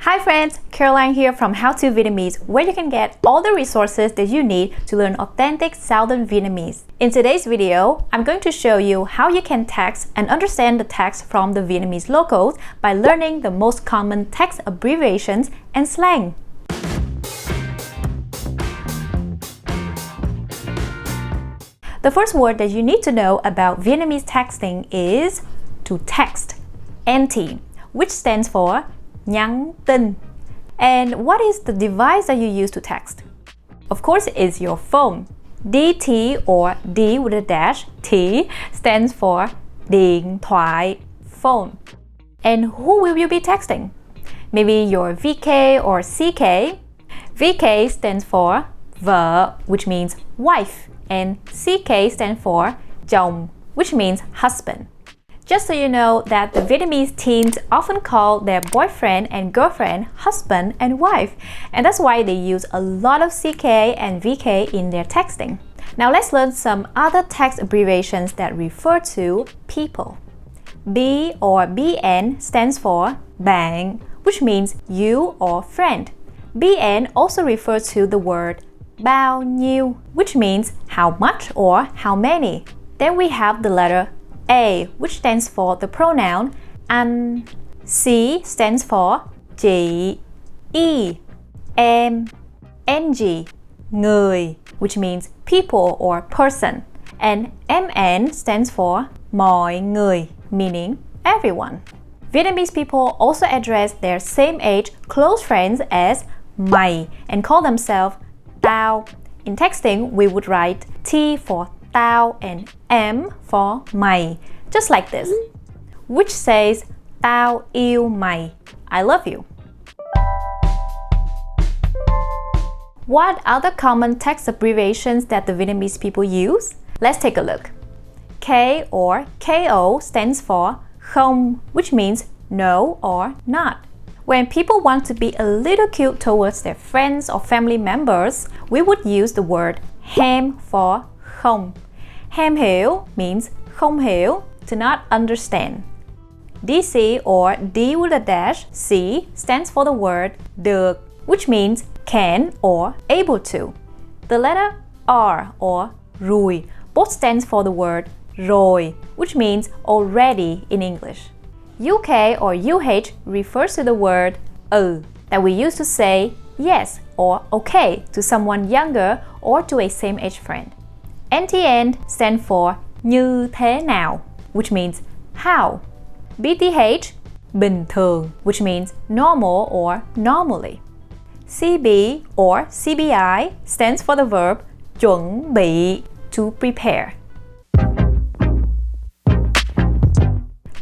Hi friends, Caroline here from HowToVietnamese, where you can get all the resources that you need to learn authentic Southern Vietnamese. In today's video, I'm going to show you how you can text and understand the text from the Vietnamese locals by learning the most common text abbreviations and slang. The first word that you need to know about Vietnamese texting is to text, NT, which stands for nhắn tin. And what is the device that you use to text? Of course, it's your phone. DT or D with a dash, T stands for điện thoại, phone. And who will you be texting? Maybe your VK or CK. VK stands for vợ, which means wife, and CK stands for chồng, which means husband. Just so you know that the Vietnamese teens often call their boyfriend and girlfriend husband and wife, and that's why they use a lot of CK and VK in their texting. Now let's learn some other text abbreviations that refer to people. B or BN stands for bạn, which means you or friend. BN also refers to the word bao nhiêu, which means how much or how many. Then we have the letter A, which stands for the pronoun anh. C stands for chị. E, em, ng, người, which means people or person. And MN stands for mọi người, meaning everyone. Vietnamese people also address their same age close friends as mày and call themselves tao. In texting, we would write T for tao and M for mày, just like this, which says tao yêu mày, I love you. What other common text abbreviations that the Vietnamese people use? Let's take a look. K or KO stands for không, which means no or not. When people want to be a little cute towards their friends or family members, we would use the word ham for không. Ham hiểu means không hiểu, to not understand. DC or D with a dash, C stands for the word được, which means can or able to. The letter R or rồi both stands for the word rồi, which means already in English. UK or UH refers to the word that we use to say yes or okay to someone younger or to a same age friend. NTN stands for như thế nào, which means how. BTH, bình thường, which means normal or normally. CB or CBI stands for the verb chuẩn bị, to prepare.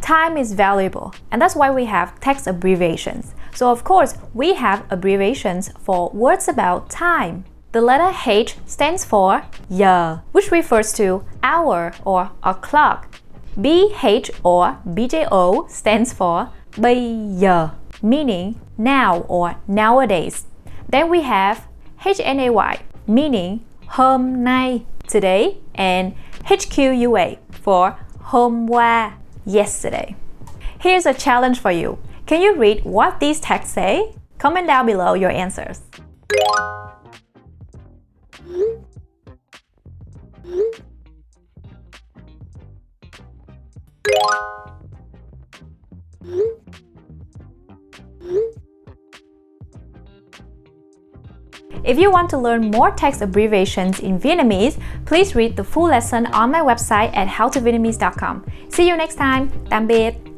Time is valuable, and that's why we have text abbreviations. So of course, we have abbreviations for words about time. The letter H stands for giờ, which refers to hour or o'clock. BH or BJO stands for bây giờ, meaning now or nowadays. Then we have HNAY, meaning hôm nay, today, and HQUA for hôm qua, yesterday. Here's a challenge for you. Can you read what these texts say? Comment down below your answers. If you want to learn more text abbreviations in Vietnamese, please read the full lesson on my website at howtovietnamese.com. See you next time. Tạm biệt!